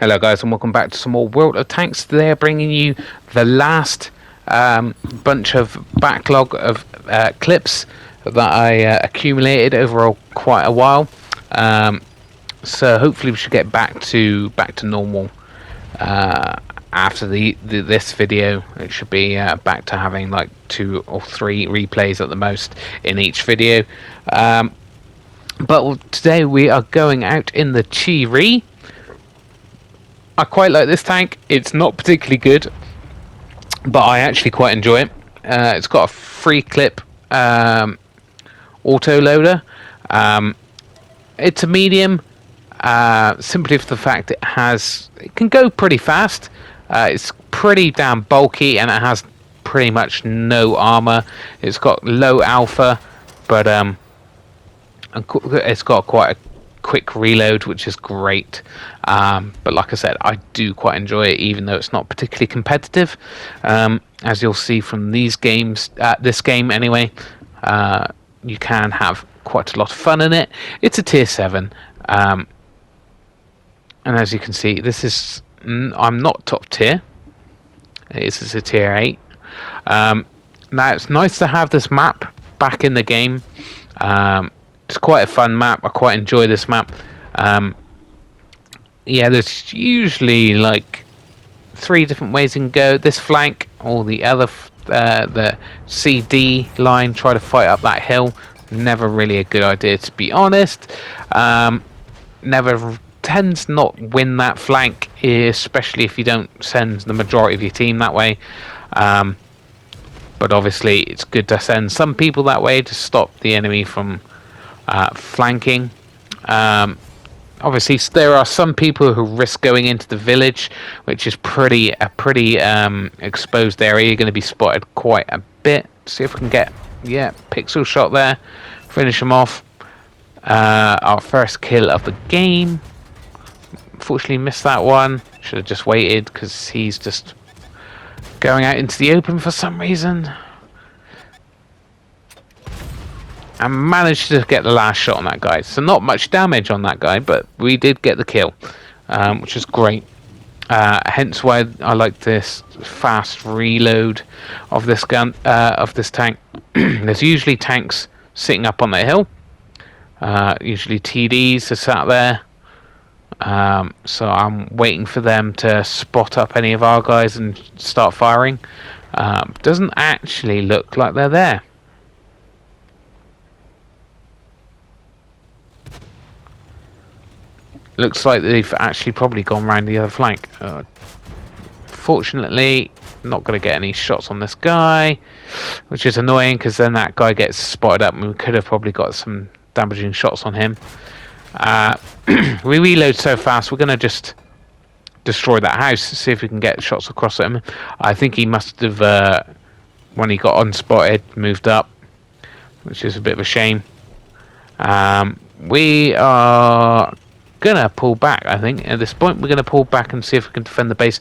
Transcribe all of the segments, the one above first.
Hello guys and welcome back to some more World of Tanks. Today I'm bringing you the last bunch of backlog of clips that I accumulated over quite a while. So hopefully we should get back to normal after this video. It should be back to having like 2 or 3 replays at the most in each video. But today we are going out in the Chi-Ri. I quite like this tank. It's not particularly good, but I actually quite enjoy it. It's got a free clip auto loader. It's a medium, simply for the fact it can go pretty fast. It's pretty damn bulky and it has pretty much no armor. It's got low alpha, but it's got quite a quick reload, which is great. But like I said, I do quite enjoy it, even though it's not particularly competitive. As you'll see from these games, this game anyway, you can have quite a lot of fun in it. It's a tier 7, and as you can see, I'm not top tier. This is a tier 8. Now it's nice to have this map back in the game. It's quite a fun map. I quite enjoy this map. Yeah, there's usually like 3 different ways you can go. This flank or the other, the CD line, try to fight up that hill. Never really a good idea, to be honest. Never tends not win that flank, especially if you don't send the majority of your team that way. But obviously it's good to send some people that way to stop the enemy from flanking. Obviously there are some people who risk going into the village, which is a pretty exposed area. You're going to be spotted quite a bit. See if we can get pixel shot there, finish him off. Our first kill of the game. Unfortunately missed that one. Should have just waited because he's just going out into the open for some reason. And managed to get the last shot on that guy. So not much damage on that guy, but we did get the kill, which is great. Hence why I like this fast reload of this gun, of this tank. There's usually tanks sitting up on the hill. Usually TDs are sat there. So I'm waiting for them to spot up any of our guys and start firing. Doesn't actually look like they're there. Looks like they've actually probably gone round the other flank. Fortunately, not going to get any shots on this guy, which is annoying because then that guy gets spotted up and we could have probably got some damaging shots on him. We reload so fast, we're going to just destroy that house, see if we can get shots across at him. I think he must have, when he got unspotted, moved up, which is a bit of a shame. We are gonna pull back. I think at this point we're gonna pull back and see if we can defend the base,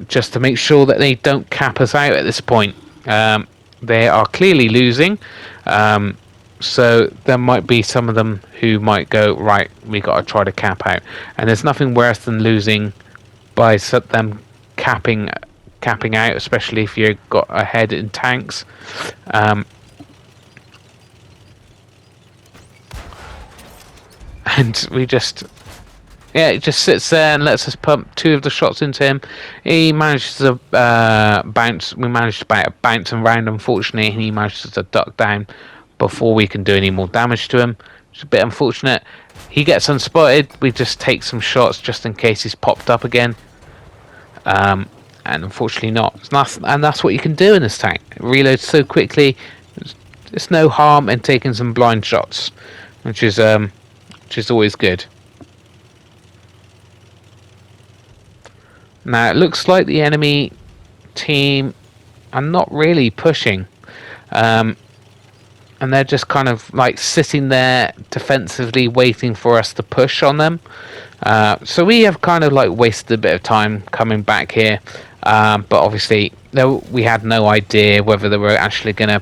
just to make sure that they don't cap us out at this point. They are clearly losing, so there might be some of them who might go, right, we got to try to cap out, and there's nothing worse than losing by them capping out, especially if you've got ahead in tanks. And we just, it just sits there and lets us pump 2 of the shots into him. He manages to bounce. We managed to bounce him around, unfortunately, and he manages to duck down before we can do any more damage to him. It's a bit unfortunate. He gets unspotted. We just take some shots just in case he's popped up again. And unfortunately not. And that's what you can do in this tank. It reloads so quickly. There's no harm in taking some blind shots, which is always good. Now it looks like the enemy team are not really pushing, and they're just kind of like sitting there defensively waiting for us to push on them. So we have kind of like wasted a bit of time coming back here, but obviously we had no idea whether they were actually going to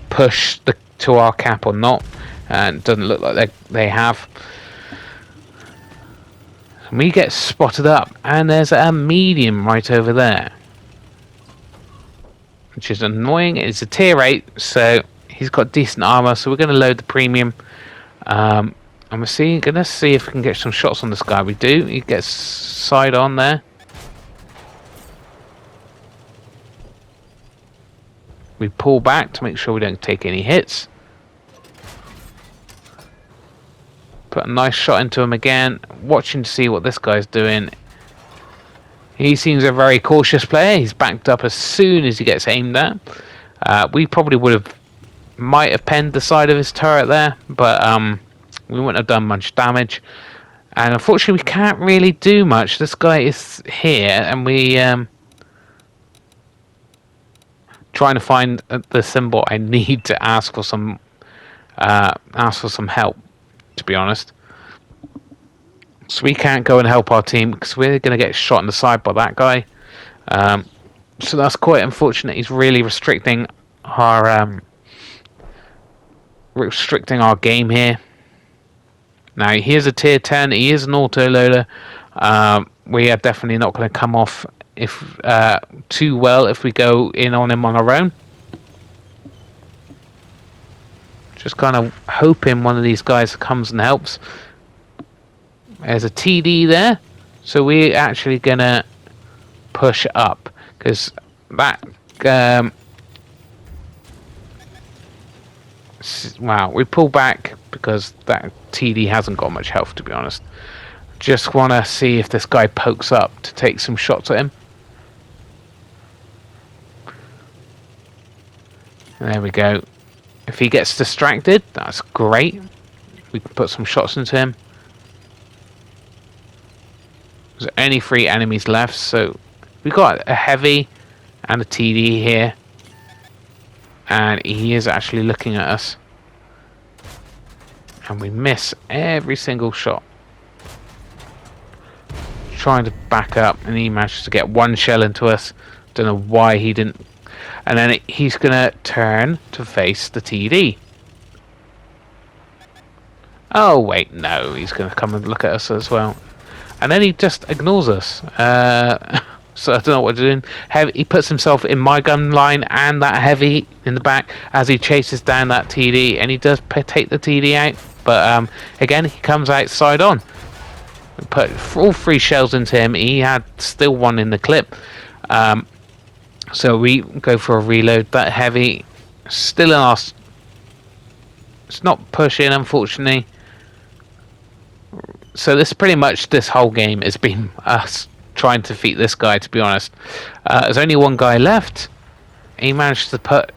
push to our cap or not. And it doesn't look like they have. We get spotted up, and there's a medium right over there, which is annoying. It's a tier 8, so he's got decent armor, so we're going to load the premium. I'm going to see if we can get some shots on this guy. We do. He gets side on there. We pull back to make sure we don't take any hits. Put a nice shot into him again, watching to see what this guy's doing. He seems a very cautious player. He's backed up as soon as he gets aimed at. We probably might have penned the side of his turret there, but we wouldn't have done much damage. And unfortunately, we can't really do much. This guy is here, and we trying to find the symbol I need to ask for some help, to be honest. So we can't go and help our team because we're going to get shot in the side by that guy. So that's quite unfortunate. He's really restricting our game here. Now he is a tier 10. He is an auto loader. We are definitely not going to come off too well if we go in on him on our own. Just kind of hoping one of these guys comes and helps. There's a TD there, so we're actually gonna push up because that wow, we pull back because that TD hasn't got much health, to be honest. Just want to see if this guy pokes up to take some shots at him. There we go. If he gets distracted, that's great. We can put some shots into him. There's only 3 enemies left, so we've got a heavy and a TD here. And he is actually looking at us. And we miss every single shot. Trying to back up, and he managed to get 1 shell into us. Don't know why he didn't. And then he's going to turn to face the TD. Oh, wait, no. He's going to come and look at us as well. And then he just ignores us. So I don't know what to do. He puts himself in my gun line and that heavy in the back as he chases down that TD. And he does take the TD out. But again, he comes out side on. We put all 3 shells into him. He had still 1 in the clip. So we go for a reload. That heavy still in our... It's not pushing, unfortunately. So this whole game has been us trying to defeat this guy, to be honest. There's only 1 guy left. He managed to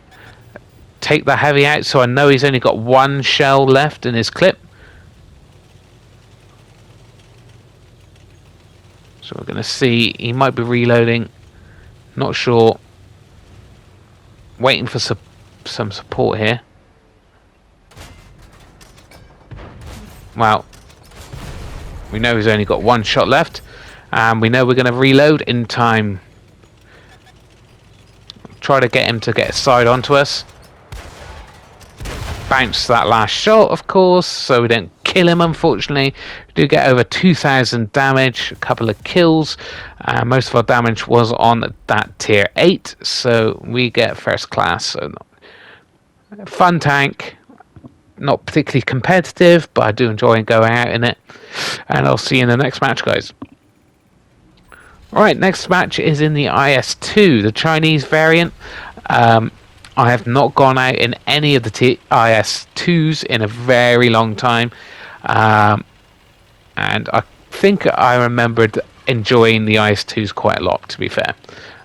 take the heavy out, so I know he's only got 1 shell left in his clip. So we're going to see. He might be reloading. Not sure. Waiting for some support here. Well, we know he's only got 1 shot left, and we know we're going to reload in time. Try to get him to get side onto us. Bounce that last shot, of course, so we don't kill him, unfortunately. We do get over 2,000 damage, a couple of kills. Most of our damage was on that tier 8, so we get first class. So fun tank. Not particularly competitive, but I do enjoy going out in it. And I'll see you in the next match, guys. Alright, next match is in the IS-2, the Chinese variant. I have not gone out in any of the IS-2s in a very long time. And I think I remembered enjoying the IS-2s quite a lot, to be fair.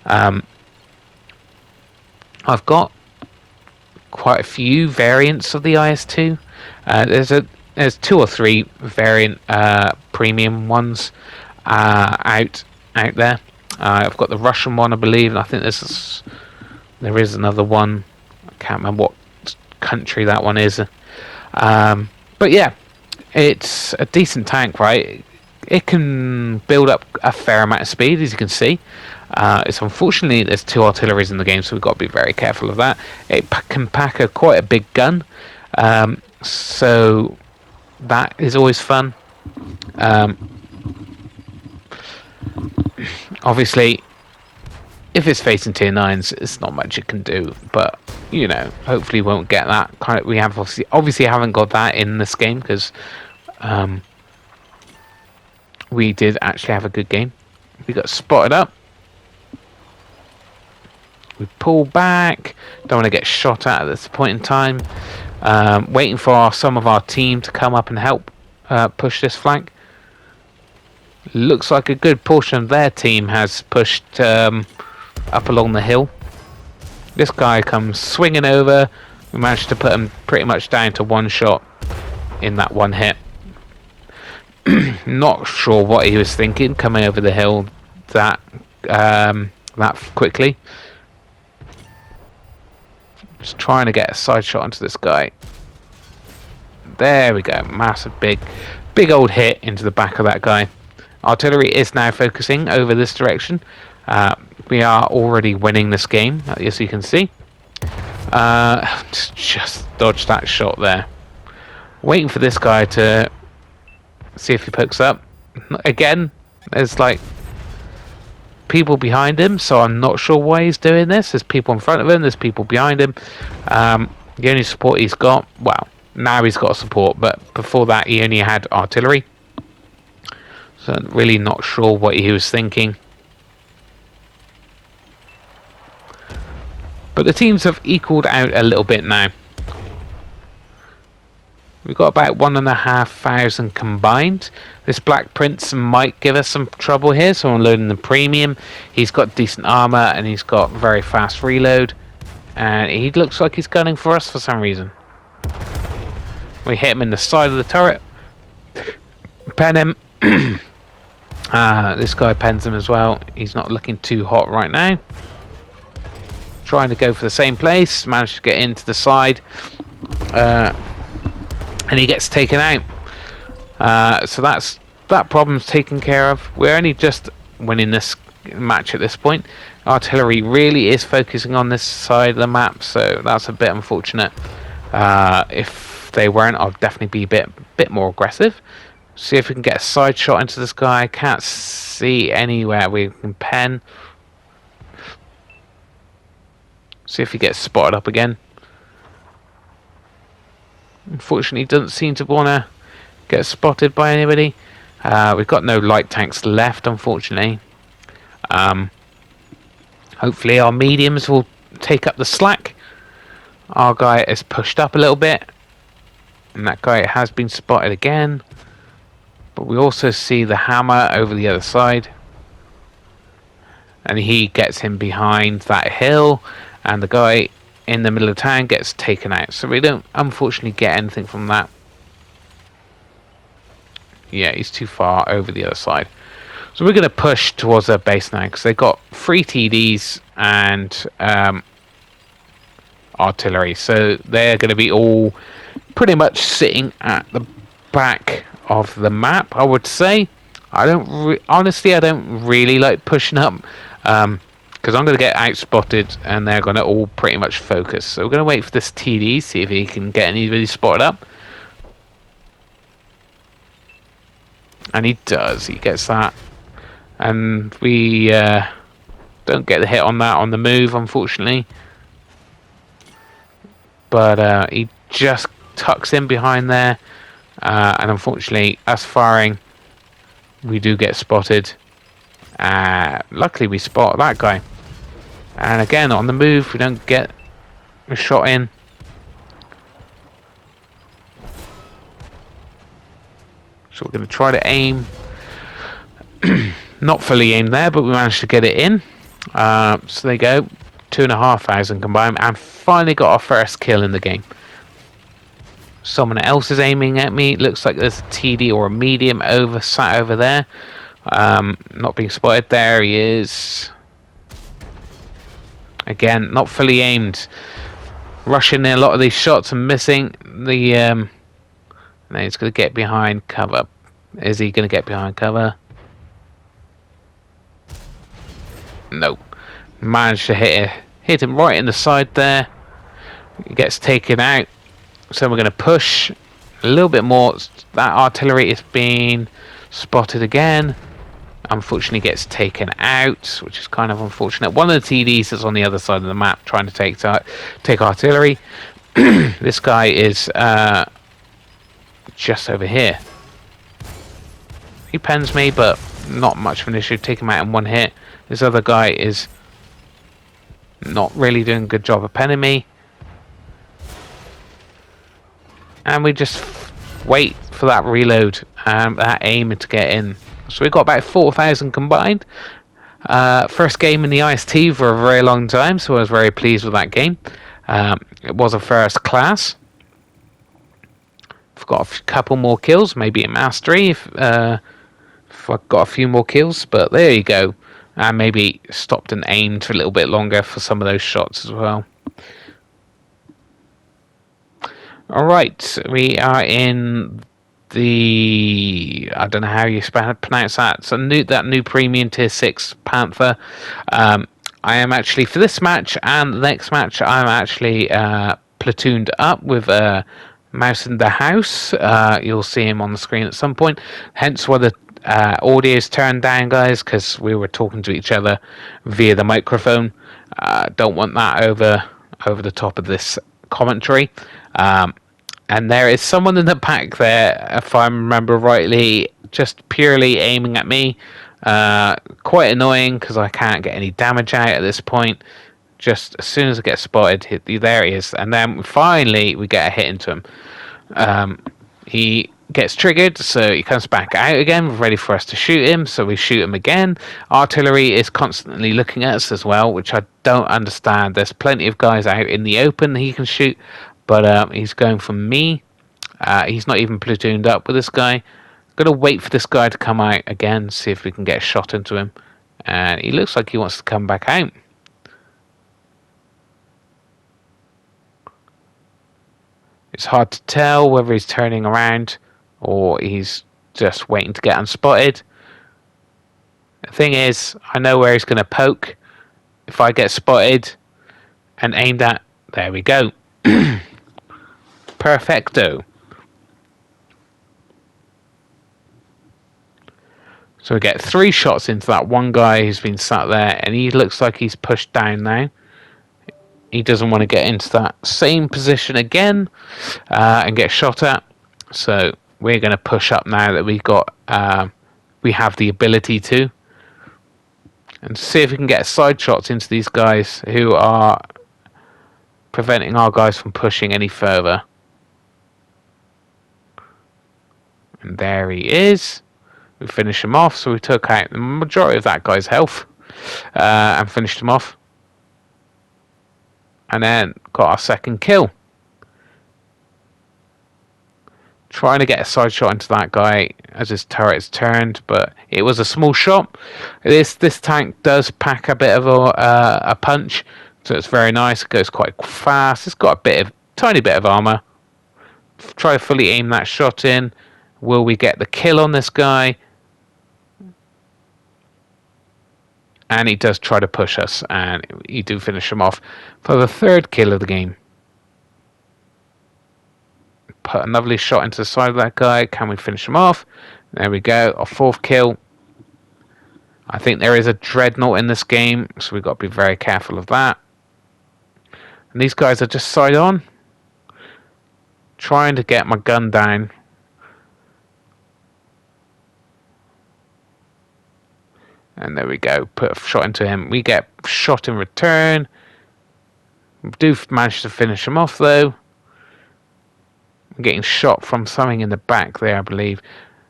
I've got quite a few variants of the IS-2. There's 2 or 3 variant premium ones out there. I've got the Russian one, I believe, and I think there is another one. I can't remember what country that one is. But yeah, it's a decent tank, right? It can build up a fair amount of speed, as you can see. It's unfortunately there's 2 artilleries in the game, so we've got to be very careful of that. It can pack quite a big gun, so that is always fun. Obviously, if it's facing tier 9s, it's not much it can do. But, you know, hopefully won't get that. We have obviously haven't got that in this game because we did actually have a good game. We got spotted up. We pull back. Don't want to get shot at this point in time. Waiting for some of our team to come up and help push this flank. Looks like a good portion of their team has pushed up along the hill. This guy comes swinging over. We managed to put him pretty much down to one shot in that one hit. Not sure what he was thinking coming over the hill that quickly. Just trying to get a side shot onto this guy. There we go. Massive big old hit into the back of that guy. Artillery is now focusing over this direction. We are already winning this game, as you can see. Just dodged that shot there. Waiting for this guy to see if he pokes up. Again, there's like people behind him, so I'm not sure why he's doing this. There's people in front of him, there's people behind him. The only support he's got, well, now he's got support, but before that he only had artillery. So I'm really not sure what he was thinking. But the teams have equaled out a little bit now. We've got about 1,500 combined. This Black Prince might give us some trouble here, so I'm loading the premium. He's got decent armor and he's got very fast reload. And he looks like he's gunning for us for some reason. We hit him in the side of the turret. Pen him. This guy pens him as well. He's not looking too hot right now. Trying to go for the same place. Managed to get into the side. And he gets taken out. So that problem's taken care of. We're only just winning this match at this point. Artillery really is focusing on this side of the map, so that's a bit unfortunate. If they weren't, I'll definitely be a bit more aggressive. See if we can get a side shot into this guy. I can't see anywhere we can pen. See if he gets spotted up again. Unfortunately, doesn't seem to want to get spotted by anybody. We've got no light tanks left, unfortunately. Hopefully our mediums will take up the slack. Our guy is pushed up a little bit. And that guy has been spotted again. But we also see the hammer over the other side. And he gets him behind that hill. And the guy in the middle of town gets taken out. So we don't unfortunately get anything from that. Yeah, he's too far over the other side. So we're going to push towards their base now, because they've got 3 TDs and artillery. So they're going to be all pretty much sitting at the back of the map, I would say. Honestly, I don't really like pushing up. Because I'm going to get outspotted and they're going to all pretty much focus. So we're going to wait for this TD, see if he can get anybody spotted up. And he does, he gets that. And we don't get the hit on that on the move, unfortunately. But he just tucks in behind there. And unfortunately, us firing, we do get spotted. Luckily we spot that guy. And again, on the move, we don't get a shot in. So we're going to try to aim. Not fully aimed there, but we managed to get it in. So there you go. 2,500 combined. And finally got our first kill in the game. Someone else is aiming at me. Looks like there's a TD or a medium sat over there. Not being spotted. There he is. Again, not fully aimed. Rushing in a lot of these shots and missing the. Now he's going to get behind cover. Is he going to get behind cover? Nope. Managed to hit him right in the side there. He gets taken out. So we're going to push a little bit more. That artillery is being spotted again. unfortunately gets taken out, which is kind of unfortunate. One of the TDs is on the other side of the map trying to take artillery. This guy is just over here. He pens me, but not much of an issue. Take him out in one hit. This other guy is not really doing a good job of penning me. And we just wait for that reload and that aim to get in. So we got about 4,000 combined. First game in the IST for a very long time, so I was very pleased with that game. It was a first class. I've got a couple more kills, maybe a mastery if I've got a few more kills, but there you go. And maybe stopped and aimed for a little bit longer for some of those shots as well. Alright, we are in the... I don't know how you pronounce that. So that new premium tier 6 Panther. I am actually, for this match and the next match, I'm actually platooned up with Mouse in the House. You'll see him on the screen at some point. Hence why the audio is turned down, guys, because we were talking to each other via the microphone. Don't want that over the top of this commentary. And there is someone in the back there, if I remember rightly, just purely aiming at me. Quite annoying because I can't get any damage out at this point. Just as soon as I get spotted, there he is. And then finally we get a hit into him. He gets triggered, so he comes back out again, ready for us to shoot him. So we shoot him again. Artillery is constantly looking at us as well, which I don't understand. There's plenty of guys out in the open he can shoot, but he's going for me. He's not even platooned up with this guy. Gonna wait for this guy to come out again, see if we can get a shot into him. And he looks like he wants to come back out. It's hard to tell whether he's turning around or he's just waiting to get unspotted. The thing is, I know where he's going to poke. If I get spotted and aimed at, there we go. Perfecto. So we get 3 shots into that one guy who's been sat there, and he looks like he's pushed down now. He doesn't want to get into that same position again and get shot at. So we're going to push up now that we have the ability to, and see if we can get side shots into these guys who are preventing our guys from pushing any further. And there he is. We finished him off, so we took out the majority of that guy's health and finished him off. And then got our second kill. Trying to get a side shot into that guy as his turret's turned, but it was a small shot. This tank does pack a bit of a punch, so it's very nice. It goes quite fast. It's got a tiny bit of armor. Try to fully aim that shot in. Will we get the kill on this guy? And he does try to push us, and you do finish him off for the 3rd kill of the game. Put a lovely shot into the side of that guy. Can we finish him off? There we go, our 4th kill. I think there is a dreadnought in this game, so we've got to be very careful of that. And these guys are just side on, trying to get my gun down. And there we go, put a shot into him. We get shot in return. We do manage to finish him off though. I'm getting shot from something in the back there, I believe.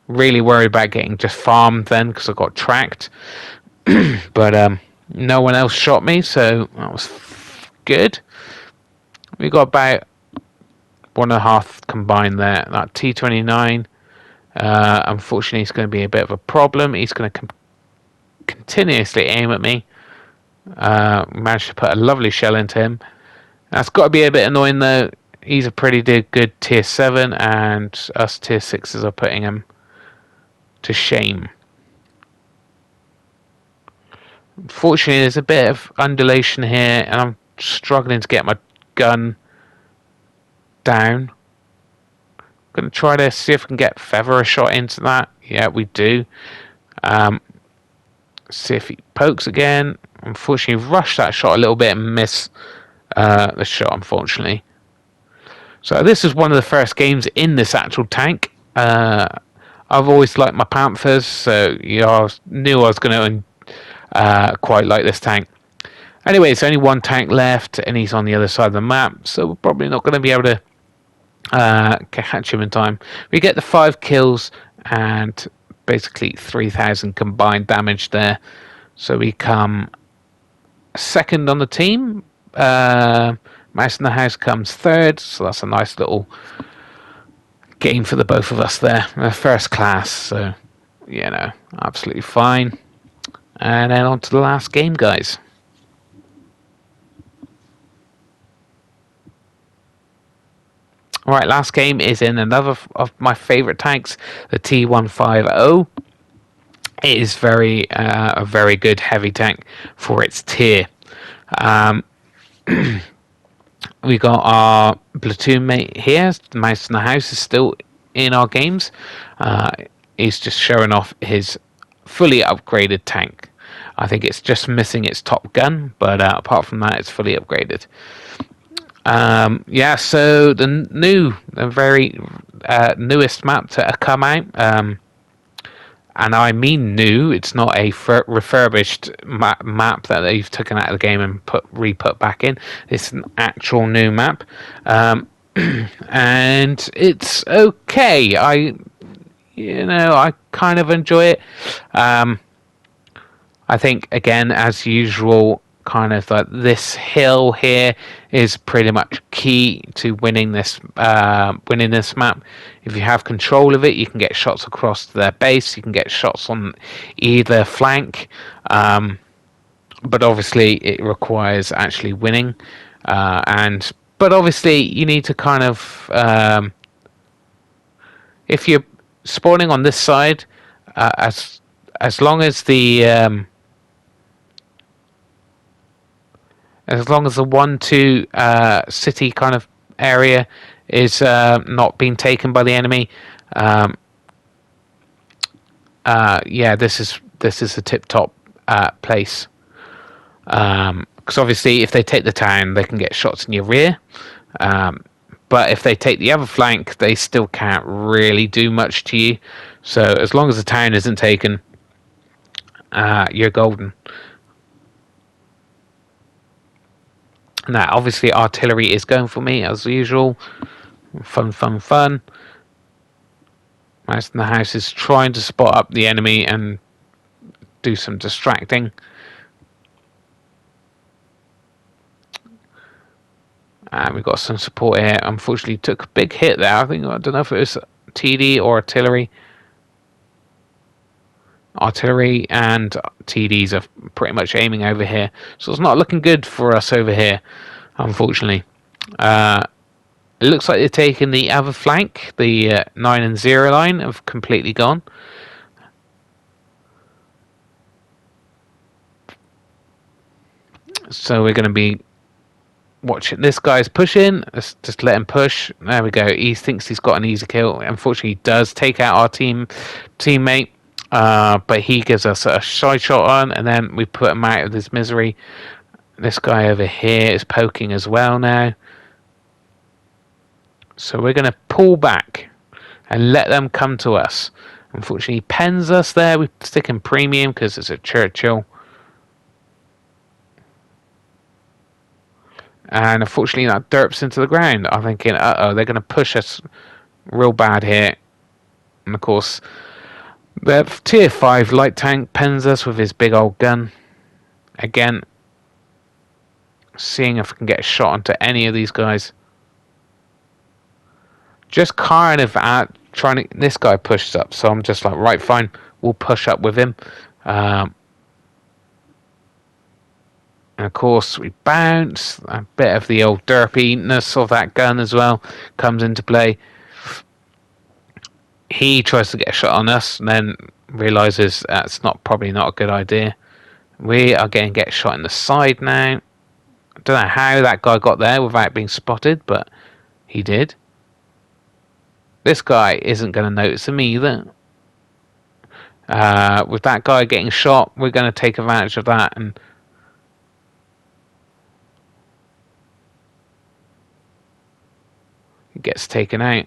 Really worried about getting just farmed then because I got tracked. But no one else shot me, so that was good. We got about 1.5 combined there. That T-29, unfortunately, is going to be a bit of a problem. He's going to continuously aim at me. Managed to put a lovely shell into him. That's got to be a bit annoying though. He's a pretty good tier 7, and us tier 6s are putting him to shame. Unfortunately, there's a bit of undulation here, and I'm struggling to get my gun down. I'm going to try to see if I can get feather a shot into that. Yeah, we do. See if he pokes again. Unfortunately, rushed that shot a little bit and miss the shot, unfortunately. So this is one of the first games in this actual tank. I've always liked my Panthers, so I knew I was going to quite like this tank. Anyway, it's only one tank left, and he's on the other side of the map, so we're probably not going to be able to catch him in time. We get the 5 kills and basically 3,000 combined damage there. So we come second on the team. Mouse in the House comes third, so that's a nice little game for the both of us there. First class, so absolutely fine. And then on to the last game, guys. Alright, last game is in another of my favourite tanks, the T150. It is a very good heavy tank for its tier. We got our platoon mate here. The Mouse in the House is still in our games. He's just showing off his fully upgraded tank. I think it's just missing its top gun, but apart from that, it's fully upgraded. So the very newest map to come out, and I mean new. It's not a refurbished map that they've taken out of the game and re-put back in. It's an actual new map, and it's okay. I kind of enjoy it. I think again, as usual, kind of like this hill here is pretty much key to winning this map. If you have control of it, you can get shots across their base, you can get shots on either flank, but obviously it requires actually winning, but obviously you need to kind of if you're spawning on this side, as long as the 1-2 city kind of area is not being taken by the enemy, this is a tip-top place. Because obviously, if they take the town, they can get shots in your rear. But if they take the other flank, they still can't really do much to you. So as long as the town isn't taken, you're golden. Now, obviously, artillery is going for me, as usual. Fun. Mouse in the House is trying to spot up the enemy and do some distracting. And we've got some support here. Unfortunately, took a big hit there. I don't know if it was TD or artillery. Artillery and TDs are pretty much aiming over here, so it's not looking good for us over here, unfortunately. It looks like they're taking the other flank. The 9 and 0 line have completely gone. So we're going to be watching this guy's pushing. Let's just let him push. There we go. He thinks he's got an easy kill. Unfortunately, he does take out our teammate. But he gives us a side shot on, and then we put him out of his misery. This guy over here is poking as well now. So we're going to pull back and let them come to us. Unfortunately, he pens us there. We stick in premium because it's a Churchill. And unfortunately, that derps into the ground. I'm thinking, they're going to push us real bad here. And of course, the tier 5 light tank pens us with his big old gun. Again, seeing if I can get a shot onto any of these guys. Just kind of trying to... This guy pushes up, so I'm just like, right, fine. We'll push up with him. And of course, we bounce. A bit of the old derpiness of that gun as well comes into play. He tries to get a shot on us and then realizes that's probably not a good idea. We are getting shot in the side now. I don't know how that guy got there without being spotted, but he did. This guy isn't going to notice him either. With that guy getting shot, we're going to take advantage of that, and he gets taken out.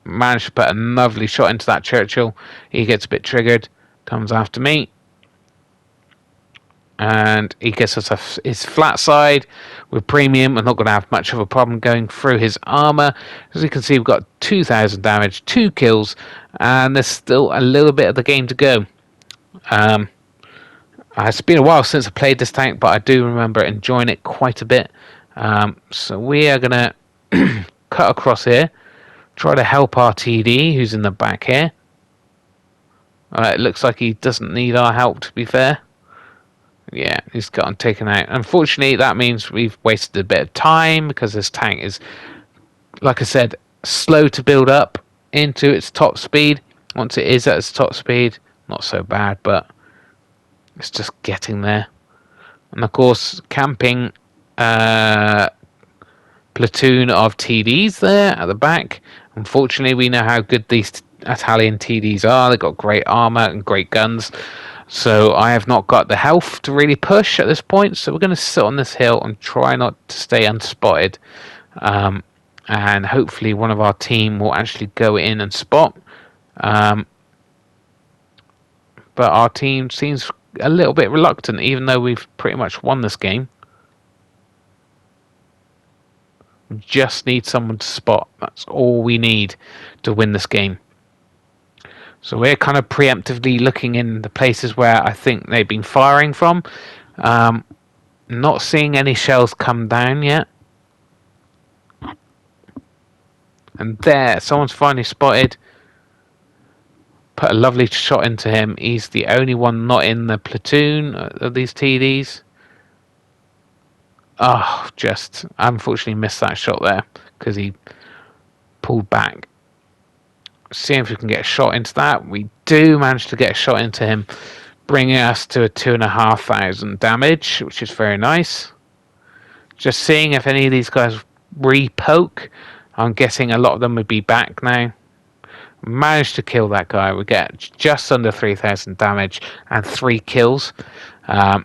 Managed to put a lovely shot into that Churchill. He gets a bit triggered, comes after me, and he gets us his flat side with premium. We're not going to have much of a problem going through his armor. As you can see, we've got 2,000 damage, 2 kills, and there's still a little bit of the game to go. It's been a while since I played this tank, but I do remember enjoying it quite a bit. So we are going to cut across here, try to help our TD, who's in the back here. It looks like he doesn't need our help, to be fair. Yeah, he's gotten taken out. Unfortunately, that means we've wasted a bit of time, because this tank is, like I said, slow to build up into its top speed. Once it is at its top speed, not so bad, but it's just getting there. And of course, camping platoon of TDs there at the back. Unfortunately, we know how good these Italian TDs are. They've got great armor and great guns. So I have not got the health to really push at this point. So we're going to sit on this hill and try not to stay unspotted. And hopefully one of our team will actually go in and spot. But our team seems a little bit reluctant, even though we've pretty much won this game. We just need someone to spot. That's all we need to win this game. So we're kind of preemptively looking in the places where I think they've been firing from. Not seeing any shells come down yet. And there, someone's finally spotted. Put a lovely shot into him. He's the only one not in the platoon of these TDs. Oh, just unfortunately missed that shot there because he pulled back. See if we can get a shot into that. We do manage to get a shot into him, bringing us to a 2,500 damage, which is very nice. Just seeing if any of these guys re-poke. I'm guessing a lot of them would be back now. Managed to kill that guy. We get just under 3,000 damage and 3 kills. Now,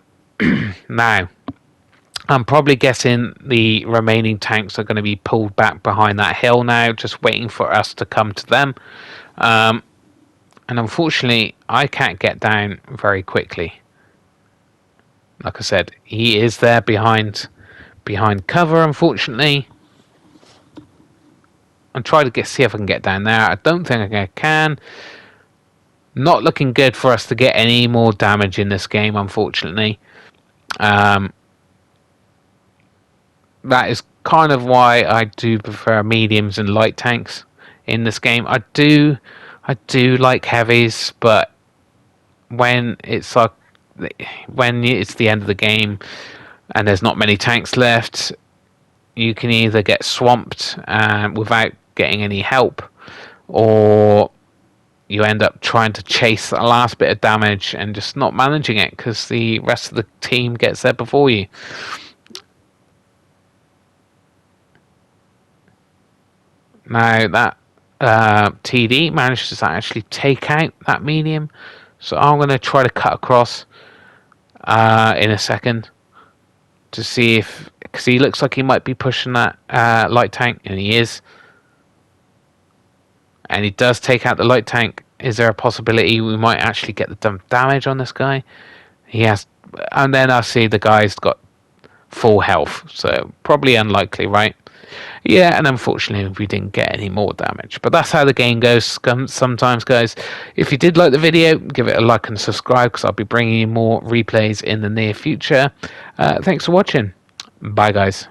I'm probably guessing the remaining tanks are going to be pulled back behind that hill now, just waiting for us to come to them. And unfortunately, I can't get down very quickly. Like I said, he is there behind cover, unfortunately. I'm trying to see if I can get down there. I don't think I can. Not looking good for us to get any more damage in this game, unfortunately. That is kind of why I do prefer mediums and light tanks in this game. I do like heavies, but when it's the end of the game and there's not many tanks left, you can either get swamped without getting any help, or you end up trying to chase the last bit of damage and just not managing it because the rest of the team gets there before you. Now that TD managed to actually take out that medium, so I'm going to try to cut across in a second to see if, because he looks like he might be pushing that light tank, and he is. And he does take out the light tank. Is there a possibility we might actually get the damage on this guy? He has, and then I see the guy's got full health, so probably unlikely, right? Yeah, and unfortunately we didn't get any more damage. But that's how the game goes sometimes, guys. If you did like the video, give it a like and subscribe, because I'll be bringing you more replays in the near future. Thanks for watching. Bye, guys.